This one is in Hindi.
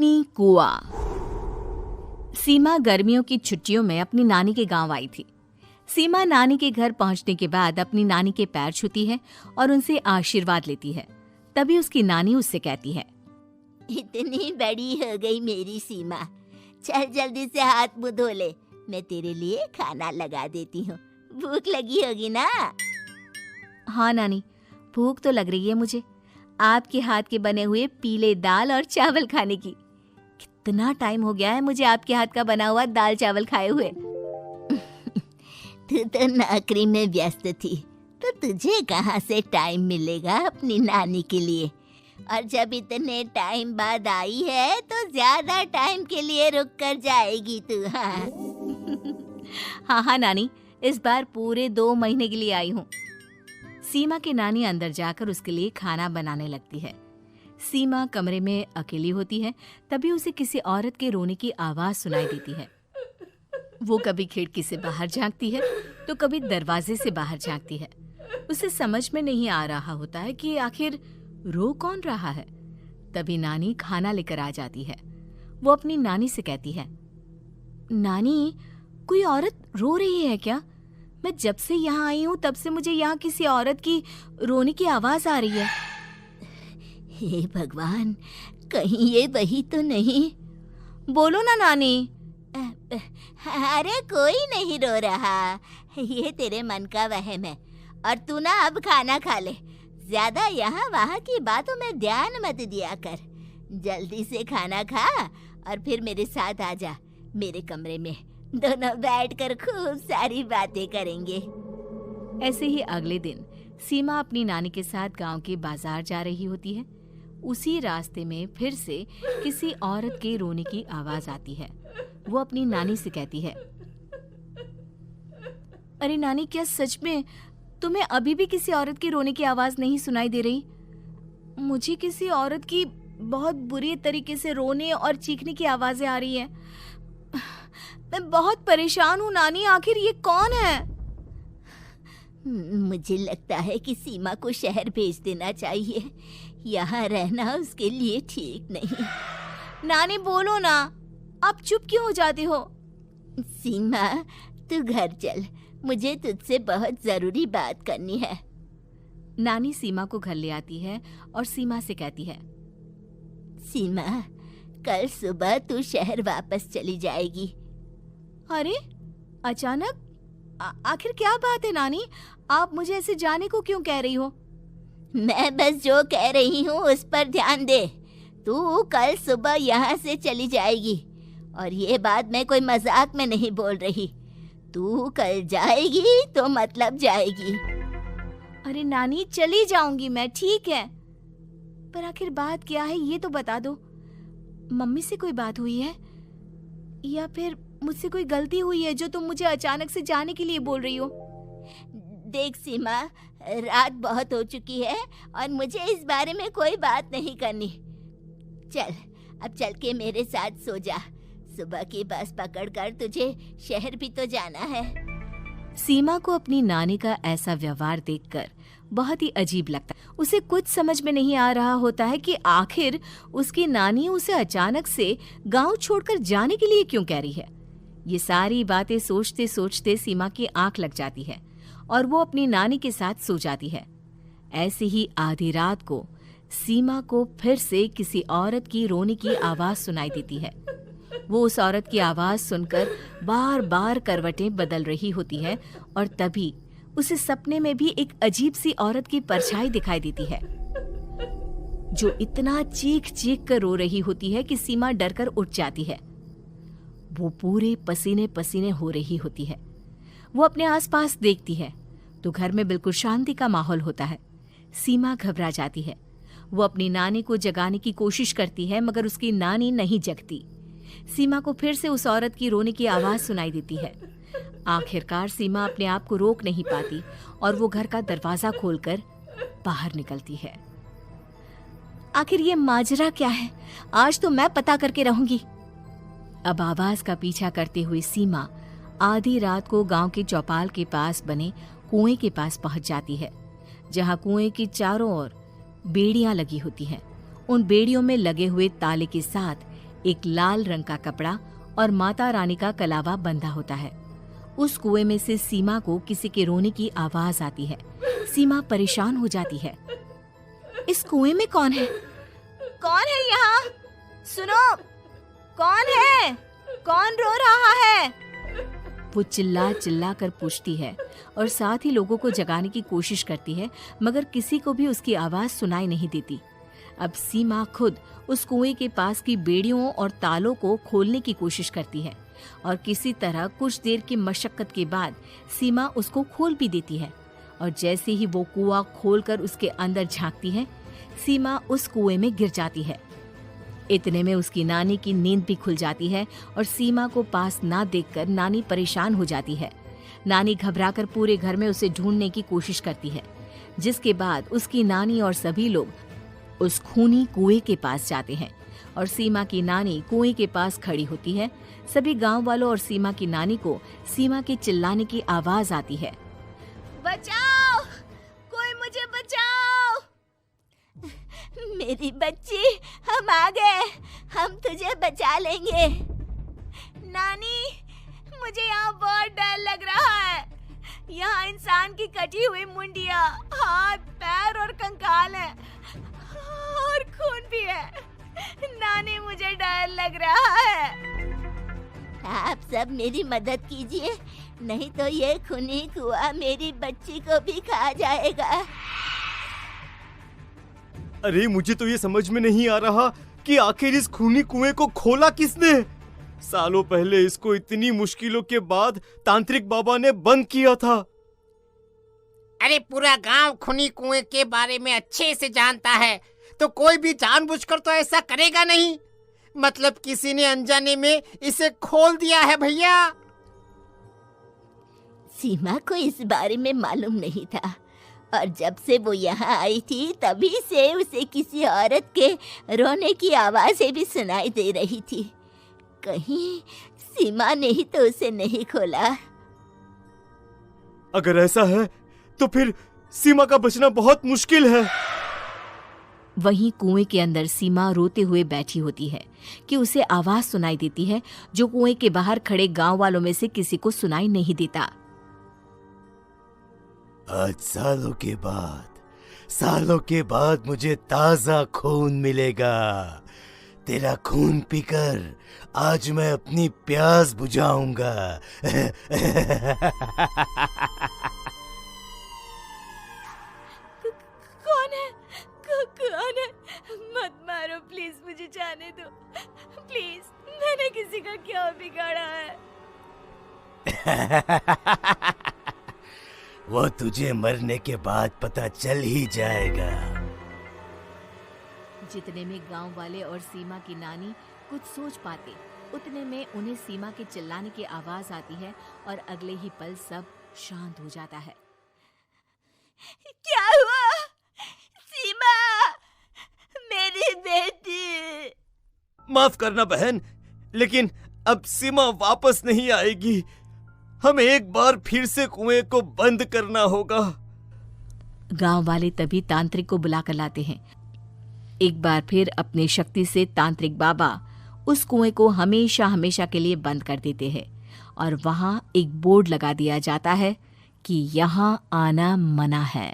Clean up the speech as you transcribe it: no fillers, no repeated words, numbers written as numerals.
अपनी कुआ। सीमा गर्मियों की छुट्टियों में अपनी नानी के गांव आई थी। सीमा नानी के घर पहुंचने के बाद अपनी नानी के पैर छूती है और उनसे आशीर्वाद लेती है। तभी उसकी नानी उससे कहती है, इतनी बड़ी हो गई मेरी सीमा, चल जल्दी से हाथ मुंह धो ले, मैं तेरे लिए खाना लगा देती हूँ। भूख लगी होगी ना? हाँ नानी, भूख तो लग रही है मुझे, आपके हाथ के बने हुए पीले दाल और चावल खाने की। कितना टाइम हो गया है मुझे आपके हाथ का बना हुआ दाल चावल खाए हुए। तू तो नौकरी में व्यस्त थी, तो तुझे कहाँ से टाइम मिलेगा अपनी नानी के लिए? और जब इतने टाइम बाद आई है तो ज्यादा टाइम के लिए रुक कर जाएगी तू। हाँ नानी, इस बार पूरे 2 महीने के लिए आई हूँ। सीमा की नानी अंदर जाकर उसके लिए खाना बनाने लगती है। सीमा कमरे में अकेली होती है, तभी उसे किसी औरत के रोने की आवाज सुनाई देती है। वो कभी खिड़की से बाहर झांकती है तो कभी दरवाजे से बाहर झांकती है। उसे समझ में नहीं आ रहा होता है कि आखिर रो कौन रहा है। तभी नानी खाना लेकर आ जाती है। वो अपनी नानी से कहती है, नानी, कोई औरत रो रही है क्या? मैं जब से यहाँ आई हूँ तब से मुझे यहाँ किसी औरत की रोने की आवाज आ रही है। हे भगवान, कहीं ये वही तो नहीं? बोलो ना नानी। अरे कोई नहीं रो रहा, ये तेरे मन का वहम है। और तू ना अब खाना खा ले, ज्यादा यहाँ वहाँ की बातों में ध्यान मत दिया कर। जल्दी से खाना खा और फिर मेरे साथ आ जा मेरे कमरे में, दोनों बैठकर खूब सारी बातें करेंगे। ऐसे ही अगले दिन सीमा अपनी नानी के साथ गांव के बाजार जा रही होती है। उसी रास्ते में फिर से किसी औरत के रोने की आवाज आती है। वो अपनी नानी से कहती है, अरे नानी, क्या सच में तुम्हें अभी भी किसी औरत की रोने की आवाज नहीं सुनाई दे रही? मुझे किसी औरत की बहुत बुरी तरीके से रोने और चीखने की आवाजें आ रही है। मैं बहुत परेशान हूँ नानी, आखिर ये कौन है? मुझे लगता है कि सीमा को शहर भेज देना चाहिए, यहाँ रहना उसके लिए ठीक नहीं। नानी बोलो ना, आप चुप क्यों हो जाती हो? सीमा, तू घर चल, मुझे तुझसे बहुत जरूरी बात करनी है। नानी सीमा को घर ले आती है और सीमा से कहती है, सीमा, कल सुबह तू शहर वापस चली जाएगी। अरे अचानक? आखिर क्या बात है नानी, आप मुझे ऐसे जाने को क्यों कह रही हो? मैं बस जो कह रही हूँ उस पर ध्यान दे। तू कल सुबह यहाँ से चली जाएगी, और ये बात मैं कोई मजाक में नहीं बोल रही। तू कल जाएगी तो मतलब जाएगी। अरे नानी, चली जाऊंगी मैं, ठीक है, पर आखिर बात क्या है ये तो बता दो। मम्मी से कोई बात हुई है या फिर मुझसे कोई गलती हुई है जो तुम मुझे अचानक से जाने के लिए बोल रही हो? देख सीमा, रात बहुत हो चुकी है और मुझे इस बारे में कोई बात नहीं करनी। चल, अब चल के मेरे साथ सो जा। सुबह की बस पकड़कर तुझे शहर भी तो जाना है। सीमा को अपनी नानी का ऐसा व्यवहार देखकर बहुत ही अजीब लगता है। उसे कुछ समझ में नहीं आ रहा होता है कि आखिर उसकी नानी उसे अचानक से गांव छोड़कर जाने के लिए क्यों कह रही है। ये सारी बातें सोचते सोचते सीमा की आंख लग जाती है और वो अपनी नानी के साथ सो जाती है। ऐसे ही आधी रात को सीमा को फिर से किसी औरत की रोने की आवाज सुनाई देती है। वो उस औरत की आवाज सुनकर बार बार करवटें बदल रही होती है और तभी उसे सपने में भी एक अजीब सी औरत की परछाई दिखाई देती है, जो इतना चीख चीख कर रो रही होती है कि सीमा डरकर उठ जाती है। वो पूरे पसीने पसीने हो रही होती है। वो अपने आसपास देखती है तो घर में बिल्कुल शांति का माहौल होता है। सीमा घबरा जाती है। वो अपनी नानी को जगाने की कोशिश करती है, मगर उसकी नानी नहीं जगती। सीमा को फिर से उस औरत की रोने की आवाज सुनाई देती है। आखिरकार सीमा अपने आप को रोक नहीं पाती और वो घर का दरवाजा खोलकर बाहर निकलती है। आखिर ये माजरा क्या है? आज तो मैं पता करके रहूंगी। अब आवाज का पीछा करते हुए सीमा आधी रात को गांव के चौपाल के पास बने कुएं के पास पहुंच जाती है, जहां कुएं की चारों ओर बेड़ियां लगी होती हैं। उन बेड़ियों में लगे हुए ताले के साथ एक लाल रंग का कपड़ा और माता रानी का कलावा बंधा होता है। उस कुएं में से सीमा को किसी के रोने की आवाज आती है। सीमा परेशान हो जाती है। इस कुएं में कौन है? कौन है यहाँ? सुनो, कौन है? कौन रो रहा है? वो चिल्ला चिल्ला कर पूछती है और साथ ही लोगों को जगाने की कोशिश करती है, मगर किसी को भी उसकी आवाज सुनाई नहीं देती। अब सीमा खुद उस कुएं के पास की बेड़ियों और तालों को खोलने की कोशिश करती है और किसी तरह कुछ देर की मशक्कत के बाद सीमा उसको खोल भी देती है। और जैसे ही वो कुआं खोलकर उसके अंदर झांकती है, सीमा उस कुएं में गिर जाती है। इतने में उसकी नानी की नींद भी खुल जाती है और सीमा को पास ना देखकर नानी परेशान हो जाती है। नानी घबराकर पूरे घर में उसे ढूंढने की कोशिश करती है, जिसके बाद उसकी नानी और सभी लोग उस खूनी कुएं के पास जाते हैं और सीमा की नानी कुएं के पास खड़ी होती है। सभी गांव वालों और सीमा की नानी को सीमा के चिल्लाने की आवाज आती है, बचाओ, कोई मुझे बचाओ। मेरी बच्ची, हम आ गए, हम तुझे बचा लेंगे। नानी, मुझे यहाँ बहुत डर लग रहा है। यहाँ इंसान की कटी हुई मुंडियाँ, हाथ, पैर और कंकाल हैं और खून भी है। नानी, मुझे डर लग रहा है। आप सब मेरी मदद कीजिए, नहीं तो ये खूनी कुआं मेरी बच्ची को भी खा जाएगा। अरे मुझे तो ये समझ में नहीं आ रहा कि आखिर इस खूनी कुएं को खोला किसने। सालों पहले इसको इतनी मुश्किलों के बाद तांत्रिक बाबा ने बंद किया था। अरे पूरा गांव खूनी कुएं के बारे में अच्छे से जानता है, तो कोई भी जानबूझकर तो ऐसा करेगा नहीं। मतलब किसी ने अनजाने में इसे खोल दिया है भैया। सीमा को इस बारे में मालूम नहीं था और जब से वो यहाँ आई थी तभी से उसे किसी औरत के रोने की आवाजें भी सुनाई दे रही थी। कहीं सीमा ने ही तो उसे नहीं खोला। अगर ऐसा है तो फिर सीमा का बचना बहुत मुश्किल है। वहीं कुएं के अंदर सीमा रोते हुए बैठी होती है कि उसे आवाज सुनाई देती है जो कुएं के बाहर खड़े गांव वालों में से किसी को सुनाई नहीं देता। आज सालों के बाद मुझे ताजा खून मिलेगा। तेरा खून पीकर आज मैं अपनी प्यास बुझाऊंगा। कौन है? मत मारो प्लीज, मुझे जाने दो प्लीज। मैंने किसी का क्या बिगाड़ा है? वो तुझे मरने के बाद पता चल ही जाएगा। जितने में गांव वाले और सीमा की नानी कुछ सोच पाते, उतने में उन्हें सीमा के चिल्लाने की आवाज आती है और अगले ही पल सब शांत हो जाता है। क्या हुआ? सीमा, मेरी बेटी। माफ करना बहन, लेकिन अब सीमा वापस नहीं आएगी। हमें एक बार फिर से कुएं को बंद करना होगा। गांव वाले तभी तांत्रिक को बुलाकर लाते हैं। एक बार फिर अपनी शक्ति से तांत्रिक बाबा उस कुएं को हमेशा हमेशा के लिए बंद कर देते हैं और वहां एक बोर्ड लगा दिया जाता है कि यहाँ आना मना है।